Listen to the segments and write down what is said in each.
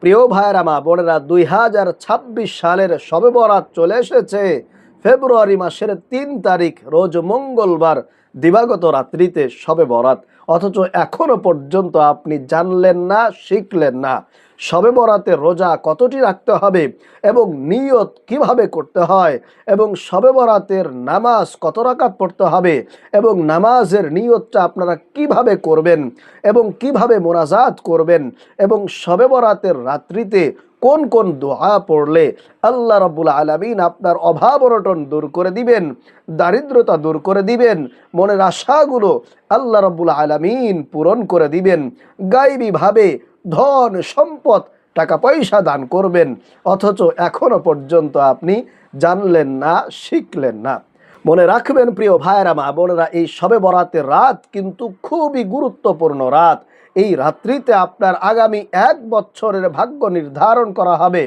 প্রিয় ভাইরা মা বোনেরা, 2026 সালের শবে বরাত চলে এসেছে। ফেব্রুয়ারি মাসের 3 তারিখ রোজ মঙ্গলবার দিবাগত রাত্রিতে শবে বরাত, অথচ এখনো পর্যন্ত আপনি জানলেন না, শিখলেন না শবে বরাতের রোজা কতটি রাখতে হবে এবং নিয়ত কিভাবে করতে হয় এবং শবে বরাতের নামাজ কত রাকাত পড়তে হবে এবং নামাজের নিয়তটা আপনারা কিভাবে করবেন এবং কিভাবে মোনাজাত করবেন এবং শবে বরাতের রাত্রিতে কোন কোন দোয়া পড়লে আল্লাহ রাব্বুল আলামিন আপনার অভাব অনটন দূর করে দিবেন, দারিদ্রতা দূর করে দিবেন, মনের আশাগুলো আল্লাহ রাব্বুল আলামিন পূরণ করে দিবেন, গায়বীভাবে ধন সম্পদ টাকা পয়সা দান করবেন, অথচ এখনো পর্যন্ত আপনি জানলেন না, শিখলেন না। মনে রাখবেন প্রিয় ভাইরা মা বোনেরা, এই শবে বরাতের রাত কিন্তু খুবই গুরুত্বপূর্ণ রাত। এই রাত্রিতে আপনার আগামী 1 বছরের ভাগ্য নির্ধারণ করা হবে।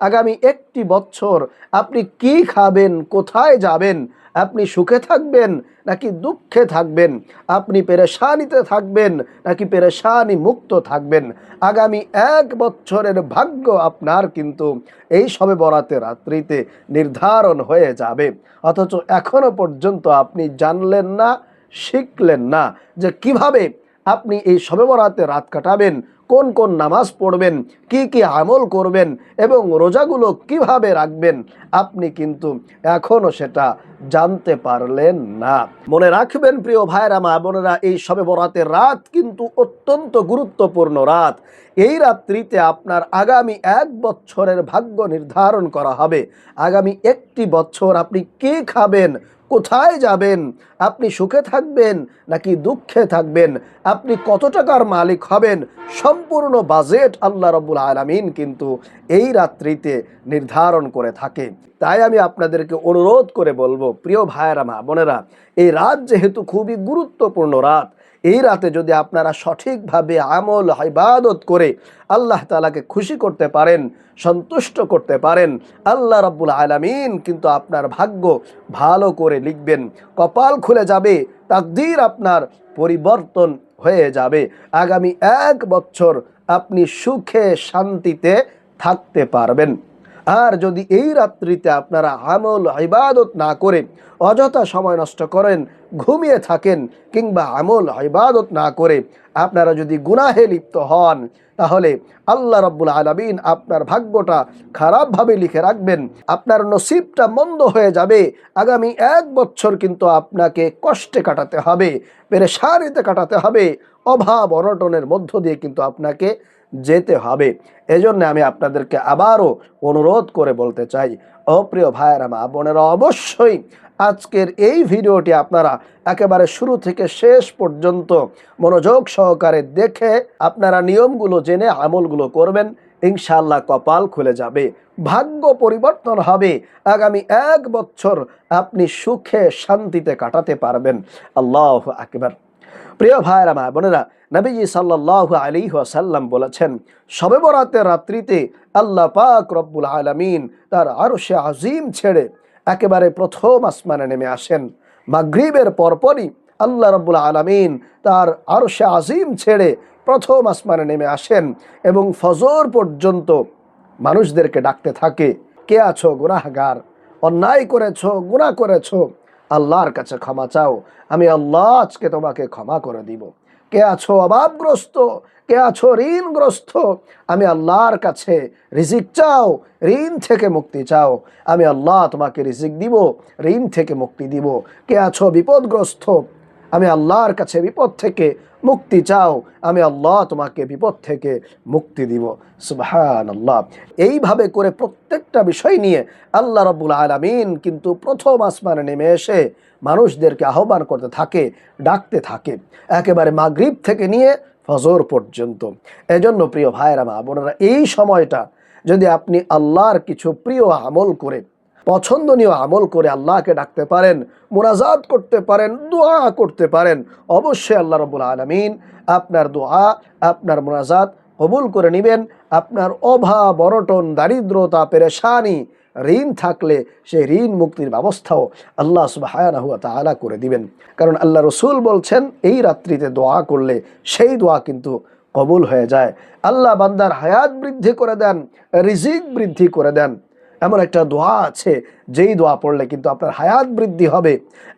আগামী 1টি বছর আপনি কি খাবেন, কোথায় যাবেন, আপনি সুখে থাকবেন নাকি দুঃখে থাকবেন, আপনি পেরেশানিতে থাকবেন নাকি পেরেশানি মুক্ত থাকবেন, আগামী 1 বছরের ভাগ্য আপনার কিন্তু এই শবে বরাতের রাত্রিতে নির্ধারণ হয়ে যাবে। অথচ এখনো পর্যন্ত আপনি জানলেন না, শিখলেন না যে কিভাবে আপনি এই শবে বরাতে রাত কাটাবেন, কোন কোন নামাজ পড়বেন, কি কি আমল করবেন এবং রোজাগুলো কিভাবে রাখবেন, আপনি কিন্তু এখনো সেটা জানতে পারলেন না। মনে রাখবেন প্রিয় ভাইরা মা বোনেরা, এই শবে বরাতের রাত কিন্তু অত্যন্ত গুরুত্বপূর্ণ রাত। এই রাত্রিতে আপনার আগামী 1 বছরের ভাগ্য নির্ধারণ করা হবে। আগামী 1টি বছর আপনি কি খাবেন, কোথায় যাবেন, আপনি সুখে থাকবেন নাকি দুঃখে থাকবেন, আপনি কত টাকার মালিক হবেন, সম্পূর্ণ বাজেট আল্লাহ রাব্বুল আলামিন কিন্তু এই রাত্রিতে নির্ধারণ করে থাকে। তাই আমি আপনাদেরকে অনুরোধ করে বলবো প্রিয় ভাইয়েরা মা বোনেরা, এই রাত যেহেতু খুবই গুরুত্বপূর্ণ রাত, এই রাতে যদি আপনারা সঠিকভাবে আমল ইবাদত করে আল্লাহ তাআলাকে খুশি করতে পারেন, সন্তুষ্ট করতে পারেন, আল্লাহ রাব্বুল আলামিন কিন্তু আপনার ভাগ্য ভালো করে লিখবেন, কপাল খুলে যাবে, তাকদীর আপনার পরিবর্তন হয়ে যাবে। আগামী 1 বছর আপনি সুখে শান্তিতে থাকতে পারবেন। আর যদি এই রাত্রিতে আপনারা আমল ইবাদত না করে অযথা সময় নষ্ট করেন, ঘুমিয়ে থাকেন কিংবা আমল ইবাদত না করে আপনারা যদি গুনাহে লিপ্ত হন, তাহলে আল্লাহ রাব্বুল আলামিন আপনার ভাগ্যটা খারাপভাবে লিখে রাখবেন, আপনার নসিবটা মন্দ হয়ে যাবে। আগামী 1 বছর কিন্তু আপনাকে কষ্টে কাটাতে হবে, পেরেশানিতে কাটাতে হবে, অভাব অনটনের মধ্য দিয়ে কিন্তু আপনাকে যেতে হবে। এজন্য আমি আপনাদেরকে আবারও অনুরোধ করে বলতে চাই, অপ্রিয় ভাইয়েরা মা বোনেরা, অবশ্যই আজকের এই ভিডিওটি আপনারা একেবারে শুরু থেকে শেষ পর্যন্ত মনোযোগ সহকারে দেখে আপনারা নিয়মগুলো জেনে আমলগুলো করবেন। ইনশাআল্লাহ কপাল খুলে যাবে, ভাগ্য পরিবর্তন হবে, আগামী 1 বছর আপনি সুখে শান্তিতে কাটাতে পারবেন। আল্লাহু আকবার। প্রিয় ভাইরা মা বোনেরা, নবীজি সাল্লাল্লাহু আলাইহি ওয়াসাল্লাম বলেছেন, শবে বরাতের রাত্রিতে আল্লাহ পাক রব্বুল আলামিন তার আরশে আজিম ছেড়ে একেবারে প্রথম আসমানে নেমে আসেন। মাগরিবের পরপরই আল্লাহ রব্বুল আলামিন তার আরশে আজিম ছেড়ে প্রথম আসমানে নেমে আসেন এবং ফজর পর্যন্ত মানুষদেরকে ডাকতে থাকে, কে আছো গুনাহগার, অন্যায় করেছো, গুনাহ করেছো, আল্লাহর কাছে ক্ষমা চাও, আমি আল্লাহ আজকে তোমাকে ক্ষমা করে দিব। কে আছো অভাবগ্রস্ত, কে আছো ঋণগ্রস্ত, আমি আল্লাহর কাছে রিজিক চাও, ঋণ থেকে মুক্তি চাও, আমি আল্লাহ তোমাকে রিজিক দিব, ঋণ থেকে মুক্তি দিব। কে আছো বিপদগ্রস্ত, আমি আল্লাহর কাছে বিপদ থেকে মুক্তি চাও, আমি আল্লাহ তোমাকে বিপদ থেকে মুক্তি দিব। সুবহানাল্লাহ। এইভাবে করে প্রত্যেকটা বিষয় নিয়ে আল্লাহ রাব্বুল আলামিন কিন্তু প্রথম আসমানে নেমে এসে মানুষদেরকে আহ্বান করতে থাকে, ডাকতে থাকে, একেবারে মাগরিব থেকে নিয়ে ফজর পর্যন্ত। এজন্য প্রিয় ভাইরা মা বোনেরা, এই সময়টা যদি আপনি আল্লাহর কিছু প্রিয় আমল করে, পছন্দনীয় আমল করে আল্লাহকে ডাকতে পারেন, মুনাজাত করতে পারেন, দোয়া করতে পারেন, অবশ্যই আল্লাহ রাব্বুল আলামিন আপনার দোয়া, আপনার মুনাজাত কবুল করে নেবেন। আপনার অভাব অনটন, দারিদ্রতা, পেরেশানি, ঋণ থাকলে সেই ঋণ মুক্তির ব্যবস্থাও আল্লাহ সুবহানাহু ওয়া তাআলা করে দিবেন। কারণ আল্লাহ রসুল বলছেন, এই রাত্রিতে দোয়া করলে সেই দোয়া কিন্তু কবুল হয়ে যায়। আল্লাহ বান্দার হায়াত বৃদ্ধি করে দেন, রিজিক বৃদ্ধি করে দেন। এমন একটা দোয়া আছে, যেই দোয়া পড়লে কিন্তু আপনার হায়াত বৃদ্ধি হবে,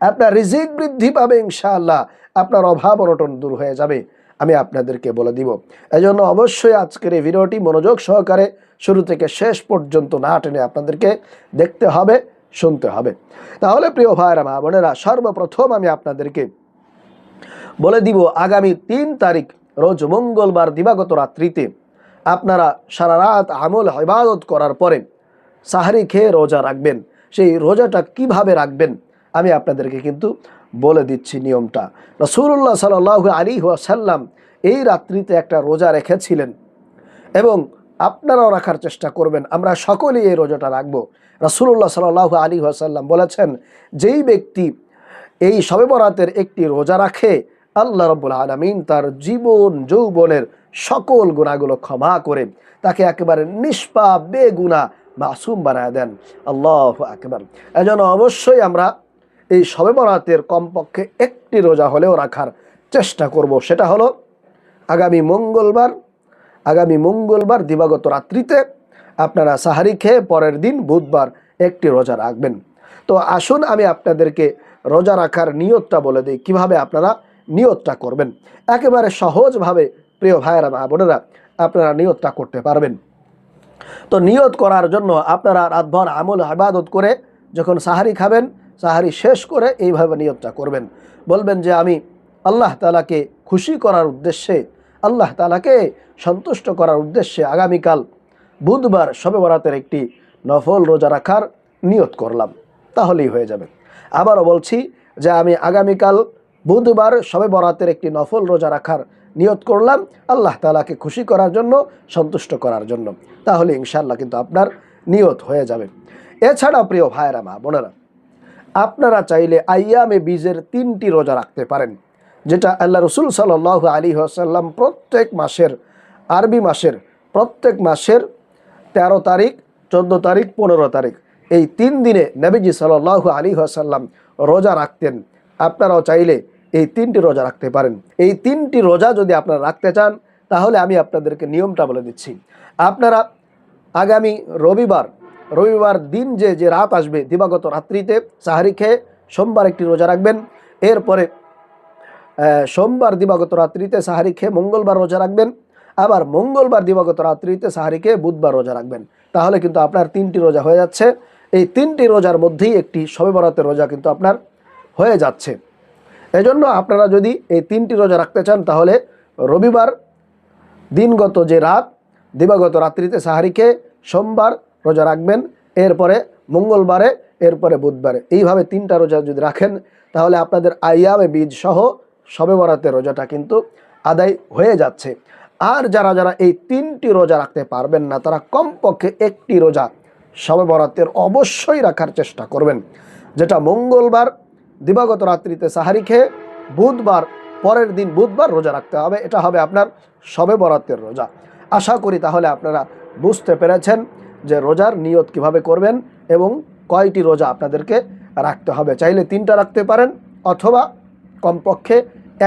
আপনার রিজিক বৃদ্ধি পাবে ইনশাআল্লাহ, আপনার অভাব অনটন দূর হয়ে যাবে। আমি আপনাদেরকে বলে দিব। এজন্য অবশ্যই আজকের এই ভিডিওটি মনোযোগ সহকারে শুরু থেকে শেষ পর্যন্ত না টেনে আপনাদেরকে দেখতে হবে, শুনতে হবে। তাহলে প্রিয় ভাইরা মা বোনেরা, সর্বপ্রথম আমি আপনাদেরকে বলে দিব, আগামী 3 তারিখ রোজ মঙ্গলবার দিবাগত রাত্রিতে আপনারা সারা রাত আমল ইবাদত করার পরে সাহারি খেয়ে রোজা রাখবেন। সেই রোজাটা কিভাবে রাখবেন আমি আপনাদেরকে কিন্তু বলে দিচ্ছি নিয়মটা। রাসূলুল্লাহ সাল্লাল্লাহু আলাইহি ওয়াসাল্লাম এই রাত্রিতে একটা রোজা রেখেছিলেন এবং আপনারাও রাখার চেষ্টা করবেন। আমরা সকলেই এই রোজাটা রাখবো। রাসূলুল্লাহ সাল্লাল্লাহু আলাইহি ওয়াসাল্লাম বলেছেন, যেই ব্যক্তি এই শবে বরাতের একটি রোজা রাখে, আল্লাহ রাব্বুল আলামিন তার জীবন যৌবনের সকল গুনাহগুলো ক্ষমা করে তাকে একেবারে নিষ্পাপ বেগুনাহ মাসুম বানায় দেন। আল্লাহু আকবার। এজন্য অবশ্যই আমরা এই শবে বরাতের কমপক্ষে একটি রোজা হলেও রাখার চেষ্টা করব। সেটা হলো আগামী মঙ্গলবার দিবাগত রাত্রিতে আপনারা সাহারি খেয়ে পরের দিন বুধবার একটি রোজা রাখবেন। তো আসুন আমি আপনাদেরকে রোজা রাখার নিয়তটা বলে দিই, কিভাবে আপনারা নিয়তটা করবেন। একেবারে সহজভাবে প্রিয় ভাইয়েরা মা বোনেরা আপনারা নিয়তটা করতে পারবেন। তো নিয়ত করার জন্য আপনারা রাতভর আমল ইবাদত করে যখন সাহারি খাবেন, সাহারি শেষ করে এইভাবে নিয়তটা করবেন। বলবেন যে আমি আল্লাহ তাআলাকে খুশি করার উদ্দেশ্যে, আল্লাহ তাআলাকে সন্তুষ্ট করার উদ্দেশ্যে আগামীকাল বুধবার শবে বরাতের একটি নফল রোজা রাখার নিয়ত করলাম, তাহলেই হয়ে যাবে। আবারও বলছি যে আমি আগামীকাল বুধবার শবে বরাতের একটি নফল রোজা রাখার নিয়ত করলাম আল্লাহ তাআলাকে খুশি করার জন্য, সন্তুষ্ট করার জন্য, তাহলে ইনশাআল্লাহ কিন্তু আপনার নিয়ত হয়ে যাবে। এছাড়া প্রিয় ভাইয়েরা মা বোনেরা, আপনারা চাইলে আইয়ামে বীজের 3টি রোজা রাখতে পারেন, যেটা আল্লাহ রসুল সাল্লাল্লাহু আলাইহি ওয়াসাল্লাম প্রত্যেক মাসের, আরবি মাসের প্রত্যেক মাসের 13 তারিখ, 14 তারিখ, 15 তারিখ এই 3 দিনে নবীজি সাল্লাল্লাহু আলাইহি ওয়াসাল্লাম রোজা রাখতেন। আপনারাও চাইলে এই 3টি রোজা রাখতে পারেন। এই 3টি রোজা যদি আপনারা রাখতে চান, তাহলে আমি আপনাদেরকে নিয়মটা বলে দিচ্ছি। আপনারা আগামী রবিবার দিন যে রাত আসবে দিবাগত রাত্রিতে সাহারি খেয়ে সোমবার একটি রোজা রাখবেন। এরপরে সোমবার দিবাগত রাত্রিতে সাহারি খেয়ে মঙ্গলবার রোজা রাখবেন। আবার মঙ্গলবার দিবাগত রাত্রিতে সাহারি খেয়ে বুধবার রোজা রাখবেন। তাহলে কিন্তু আপনার 3টি রোজা হয়ে যাচ্ছে। এই 3টি রোজার মধ্যেই একটি শবে বরাতের রোজা কিন্তু আপনার হয়ে যাচ্ছে। এজন্য আপনারা যদি এই 3টি রোজা রাখতে চান, তাহলে রবিবার দিনগত যে রাত দিবাগত রাত্রিতে সাহারি খেয়ে সোমবার রোজা রাখবেন, এরপরে মঙ্গলবারে, এরপরে বুধবারে, এইভাবে 3টা রোজা যদি রাখেন, তাহলে আপনাদের আইয়ামে বীজ সহ শবে বরাতের রোজাটা কিন্তু আদায় হয়ে যাচ্ছে। আর যারা এই 3টি রোজা রাখতে পারবেন না, তারা কমপক্ষে একটি রোজা শবে বরাতের অবশ্যই রাখার চেষ্টা করবেন, যেটা মঙ্গলবার দিবাগত রাত্রিতে সাহারি খেয়ে বুধবার, পরের দিন বুধবার রোজা রাখতে হবে। এটা হবে আপনার শবে বরাতের রোজা। আশা করি তাহলে আপনারা বুঝতে পেরেছেন যে রোজার নিয়ত কিভাবে করবেন এবং কয়টি রোজা আপনাদেরকে রাখতে হবে। চাইলে 3টা রাখতে পারেন, অথবা কমপক্ষে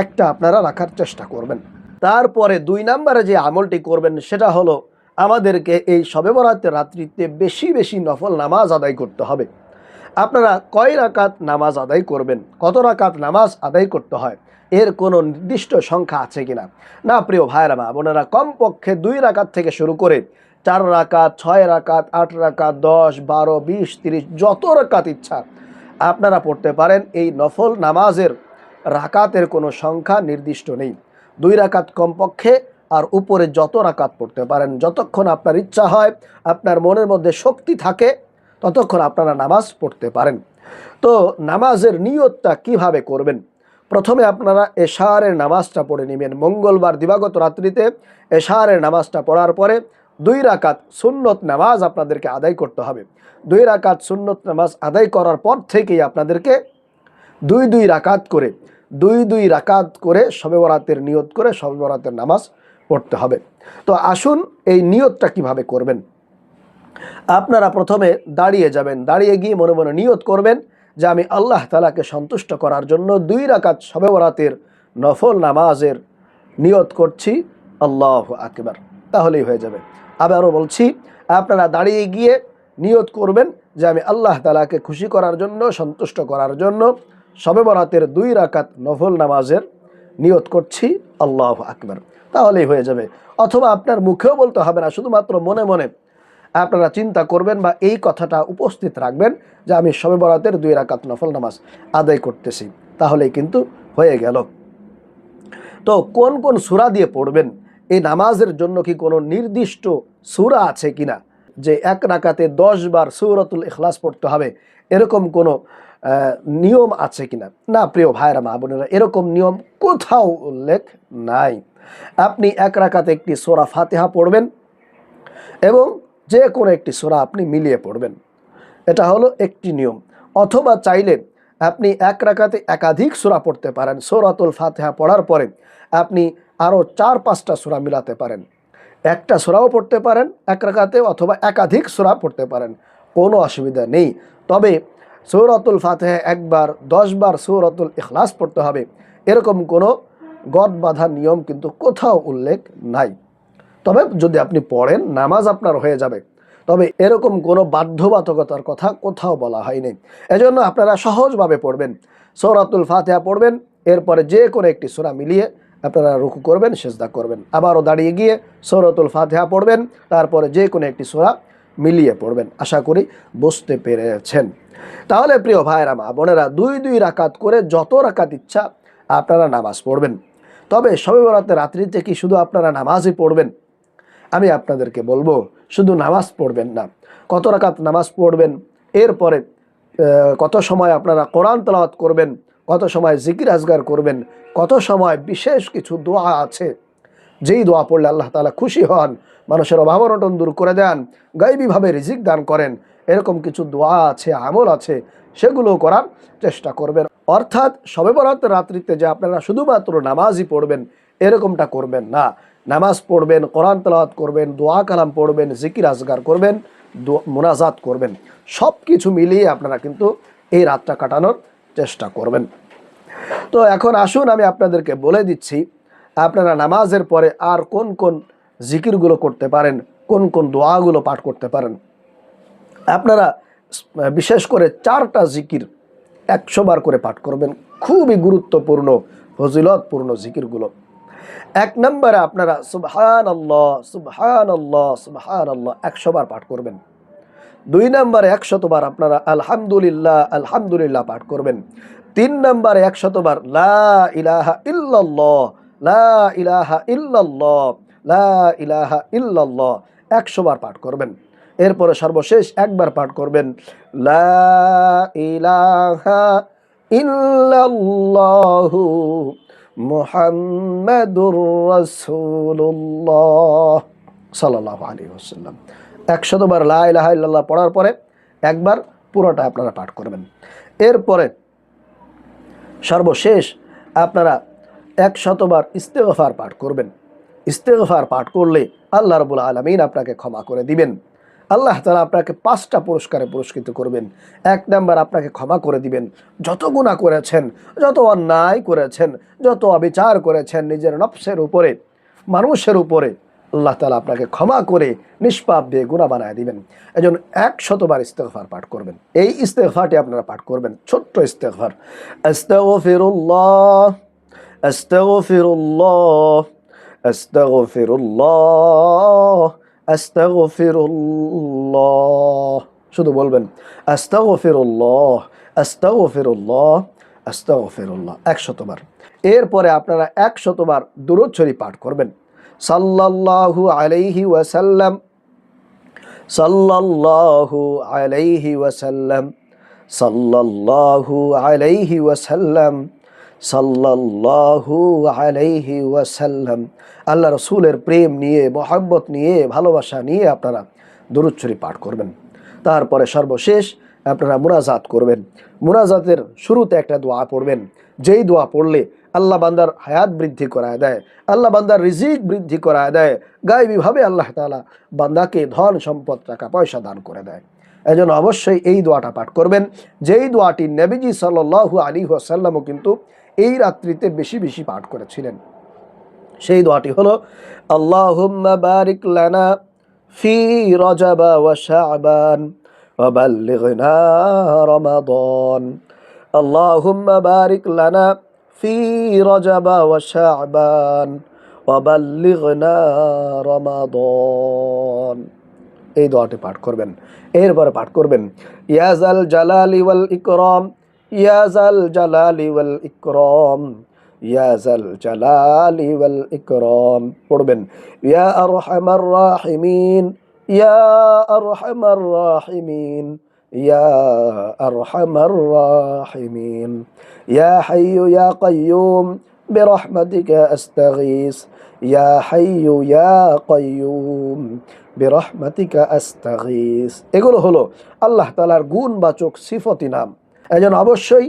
একটা আপনারা রাখার চেষ্টা করবেন। তারপরে 2 নম্বরে যে আমলটি করবেন, সেটা হলো আমাদেরকে এই শবে বরাতের রাত্রিতে বেশি বেশি নফল নামাজ আদায় করতে হবে। আপনারা কয় রাকাত নামাজ আদায় করবেন, কত রাকাত নামাজ আদায় করতে হয়, এর কোনো নির্দিষ্ট সংখ্যা আছে কিনা? না প্রিয় ভাইরা মা বোনেরা, কমপক্ষে 2 রাকাত থেকে শুরু করে 4 রাকাত, 6 রাকাত, 8 রাকাত, 10, 12, 20, 30 যত রাকাত ইচ্ছা আপনারা পড়তে পারেন। এই নফল নামাজের রাকাতের কোনো সংখ্যা নির্দিষ্ট নেই। 2 রাকাত কমপক্ষে, আর উপরে যত রাকাত পড়তে পারেন, যতক্ষণ আপনার ইচ্ছা হয়, আপনার মনের মধ্যে শক্তি থাকে, ততক্ষণ আপনারা নামাজ পড়তে পারেন। তো নামাজের নিয়তটা কিভাবে করবেন? প্রথমে আপনারা এশারের নামাজটা পড়ে নেবেন। মঙ্গলবার দিবাগত রাত্রিতে এশারের নামাজটা পড়ার পরে 2 রাকাত সুন্নত নামাজ আপনাদেরকে আদায় করতে হবে। 2 রাকাত সুন্নত নামাজ আদায় করার পর থেকেই আপনাদেরকে 2 রাকাত করে শবে বরাতের নিয়ত করে শবে বরাতের নামাজ পড়তে হবে। তো আসুন এই নিয়তটা কিভাবে করবেন। আপনারা প্রথমে দাঁড়িয়ে যাবেন, দাঁড়িয়ে গিয়ে মনে মনে নিয়ত করবেন যে আমি আল্লাহ তাআলাকে সন্তুষ্ট করার জন্য 2 রাকাত শবে বরাতের নফল নামাজের নিয়ত করছি, আল্লাহু আকবার, তাহলেই হয়ে যাবে। আবারও বলছি, আপনারা দাঁড়িয়ে গিয়ে নিয়ত করবেন যে আমি আল্লাহ তাআলাকে খুশি করার জন্য, সন্তুষ্ট করার জন্য শবে বরাতের 2 রাকাত নফল নামাজের নিয়ত করছি, আল্লাহু আকবার, তাহলেই হয়ে যাবে। অথবা আপনার মুখেও বলতে হবে না, শুধুমাত্র মনে মনে আপনারা চিন্তা করবেন বা এই কথাটা উপস্থিত রাখবেন যে আমি শবে বরাতের 2 রাকাত নফল নামাজ আদায় করতেছি, তাহলেই কিন্তু হয়ে গেল। তো কোন কোন সূরা দিয়ে পড়বেন, এই নামাজের জন্য কি কোনো নির্দিষ্ট সূরা আছে কিনা, যে এক রাকাতে 10 বার সূরাতুল ইখলাস পড়তে হবে, এরকম কোনো নিয়ম আছে কিনা? না প্রিয় ভাইরা মা বোনেরা, এরকম নিয়ম কোথাও উল্লেখ নাই। আপনি এক রাকাতে একটি সূরা ফাতিহা পড়বেন এবং যে কোনো একটি সূরা আপনি মিলিয়ে পড়বেন, এটা হলো একটি নিয়ম। অথবা চাইলে আপনি এক রাকাতে একাধিক সূরা পড়তে পারেন। সূরাতুল ফাতিহা পড়ার পরে আপনি আরও 4-5টা সূরা মিলাতে পারেন। একটা সূরাও পড়তে পারেন এক রাকাতে, অথবা একাধিক সূরা পড়তে পারেন, কোনো অসুবিধা নেই। তবে সূরাতুল ফাতিহা একবার 10 বার সূরাতুল ইখলাস পড়তে হবে, এরকম কোনো গদ বাঁধা নিয়ম কিন্তু কোথাও উল্লেখ নাই। তবে যদি আপনি পড়েন নামাজ আপনার হয়ে যাবে, তবে এরকম কোনো বাধ্যবাধকতার কথা কোথাও বলা হয়নি। এজন্য আপনারা সহজভাবে পড়বেন, সূরাতুল ফাতিহা পড়বেন, এরপরে যে কোনো একটি সূরা মিলিয়ে আপনারা রুকু করবেন, সিজদা করবেন, আবারও দাঁড়িয়ে গিয়ে সূরাতুল ফাতিহা পড়বেন, তারপরে যে কোনো একটি সূরা মিলিয়ে পড়বেন। আশা করি বুঝতে পেরেছেন। তাহলে প্রিয় ভাইরা মা বোনেরা, 2 রাকাত করে যত রাকাত ইচ্ছা আপনারা নামাজ পড়বেন। তবে শবে বরাতের রাত্রিতে কি শুধু আপনারা নামাজই পড়বেন? আমি আপনাদেরকে বলবো, শুধু নামাজ পড়বেন না, কত রাকাত নামাজ পড়বেন, এরপরে কত সময় আপনারা কোরআন তেলাওয়াত করবেন, কত সময় জিকির আজগার করবেন, কত সময় বিশেষ কিছু দোয়া আছে, যেই দোয়া পড়লে আল্লাহ তাআলা খুশি হন, মানুষের অভাব অনটন দূর করে দেন, গায়বীভাবে রিজিক দান করেন, এরকম কিছু দোয়া আছে, আমল আছে, সেগুলো করার চেষ্টা করবেন। অর্থাৎ শবে বরাতের রাত্রিতে যে আপনারা শুধুমাত্র নামাজই পড়বেন, এরকমটা করবেন না। নামাজ পড়বেন, কোরআন তেলাওয়াত করবেন, দোয়া কালাম পড়বেন, জিকির আজগার করবেন, মুনাজাত করবেন, সব কিছু মিলিয়ে আপনারা কিন্তু এই রাতটা কাটানোর চেষ্টা করবেন। তো এখন আসুন আমি আপনাদেরকে বলে দিচ্ছি, আপনারা নামাজের পরে আর কোন কোন জিকিরগুলো করতে পারেন, কোন কোন দোয়াগুলো পাঠ করতে পারেন। আপনারা বিশেষ করে 4টা জিকির 100 বার করে পাঠ করবেন, খুবই গুরুত্বপূর্ণ ফজিলতপূর্ণ জিকিরগুলো। 1 নম্বরে আপনারা সুবহানাল্লাহ সুবহানাল্লাহ সুবহানাল্লাহ 100 বার পাঠ করবেন। 2 নম্বরে 100 বার আপনারা আলহামদুলিল্লাহ আলহামদুলিল্লাহ পাঠ করবেন। 3 নম্বরে 100 বার লা ইলাহা ইল্লাল্লাহ লা ইলাহা ইল্লাল্লাহ লা ইলাহা ইল্লাল্লাহ 100 বার পাঠ করবেন। এরপরে সর্বশেষ একবার পাঠ করবেন লা ইলাহা ইল্লাল্লাহু মুহাম্মাদুর রাসূলুল্লাহ সাল্লাল্লাহু আলাইহি ওয়াসাল্লাম। 100 বার লা ইলাহা ইল্লাল্লাহ পড়ার পরে একবার পুরোটা আপনারা পাঠ করবেন। এরপরে সর্বশেষ আপনারা 100 বার ইস্তেগফার পাঠ করবেন। ইস্তেগফার পাঠ করলে আল্লাহ রাব্বুল আলামিন আপনাকে ক্ষমা করে দিবেন। আল্লাহ তাআলা আপনাকে 5টা পুরস্কারে পুরস্কৃত করবেন। 1 নাম্বার, আপনাকে ক্ষমা করে দিবেন। যত গুনাহ করেছেন, যত অন্যায় করেছেন, যত অবিচার করেছেন নিজের নফসের উপরে, মানুষের উপরে, আল্লাহ তাআলা আপনাকে ক্ষমা করে নিষ্পাপ দিয়ে গুনাহ বানায় দিবেন। এজন্য 100 বার ইস্তেগফার পাঠ করবেন। এই ইস্তেগফারটি আপনারা পাঠ করবেন, ছোট্ট ইস্তেগফার, আস্তাগফিরুল্লাহ আস্তাগফিরুল্লাহ আস্তাগফিরুল্লাহ আস্তাগফিরুল্লাহ। শুধু বলবেন আস্তাগফিরুল্লাহ আস্তাগফিরুল্লাহ আস্তাগফিরুল্লাহ 100 বার। এরপরে আপনারা 100 বার দুরূদ শরীফ পাঠ করবেন। সাল্লাল্লাহু আলাইহি ওয়াসাল্লাম সাল্লাল্লাহু আলাইহি ওয়াসাল্লাম সাল্লাল্লাহু আলাইহি ওয়াসাল্লাম সাল্লাল্লাহু আলাইহি ওয়াসাল্লাম। আল্লাহ রসুলের প্রেম নিয়ে, মহব্বত নিয়ে, ভালোবাসা নিয়ে আপনারা দুরূদ শরীফ পাঠ করবেন। তারপরে সর্বশেষ আপনারা মুনাজাত করবেন। মুনাজাতের শুরুতে একটা দোয়া পড়বেন, যেই দোয়া পড়লে আল্লাহ বান্দার হায়াত বৃদ্ধি করায় দেয়, আল্লাহ বান্দার রিজিক বৃদ্ধি করায় দেয়, গায়বীভাবে আল্লাহ তাআলা বান্দাকে ধন সম্পদ টাকা পয়সা দান করে দেয়। এজন্য অবশ্যই এই দোয়াটা পাঠ করবেন, যেই দোয়াটি নবীজি সাল্লাল্লাহু আলাইহি ওয়াসাল্লামও কিন্তু এই রাত্রিতে বেশি বেশি পাঠ করেছিলেন। সেই দোয়াটি হলো আল্লাহুম্মা বারিক লানা ফি রজব ওয়া শাবান ওয়া বাল্লিগনা রমাদান। আল্লাহুম্মা বারিক লানা ফি রজব ওয়া শাবান ওয়া বাল্লিগনা রমাদান। এই দোয়াটি পাঠ করবেন। এরপরে পাঠ করবেন ইয়াজাল জালালি ওয়াল ইকরাম, ইয়াজাল জালালি ওয়াল ইকরাম, ইয়াজাল জালালি ওয়াল ইকরাম। পড়বেন ইয়া আরহামার রাহিমিন, ইয়া আরহামার রাহিমিন, ইয়া আরহামার রাহিমিন, ইয়া হাইয়্যু ইয়া কাইয়্যুম বিরহমাতিকা আস্তাগীস, ইয়া হাইয়্যু ইয়া কাইয়্যুম বিরহমাতিকা আস্তাগীস। এগুলো হলো আল্লাহ তাআলার গুণবাচক সিফতি নাম। এজন্য অবশ্যই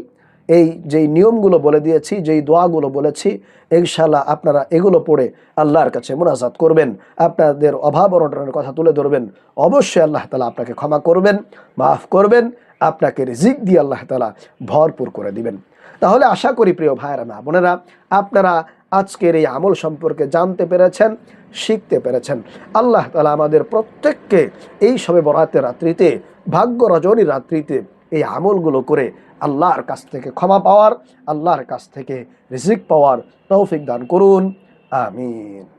এই যেই নিয়মগুলো বলে দিয়েছি, যেই দোয়াগুলো বলেছি, ইনশাআল্লাহ আপনারা এগুলো পড়ে আল্লাহর কাছে মুনাজাত করবেন, আপনাদের অভাব অনটনের কথা তুলে ধরবেন। অবশ্যই আল্লাহ তাআলা আপনাকে ক্ষমা করবেন, মাফ করবেন, আপনাকে রিজিক দিয়ে আল্লাহ তাআলা ভরপুর করে দিবেন। তাহলে আশা করি প্রিয় ভাইয়েরা মা বোনেরা, আপনারা আজকের এই আমল সম্পর্কে জানতে পেরেছেন, শিখতে পেরেছেন। আল্লাহ তাআলা আমাদের প্রত্যেককে এই শবে বরাতের রাত্রিতে, ভাগ্য রজনীর রাত্রিতে এই আমলগুলো করে আল্লাহর কাছ থেকে ক্ষমা পাওয়ার, আল্লাহর কাছ থেকে রিজিক পাওয়ার তৌফিক দান করুন। আমিন।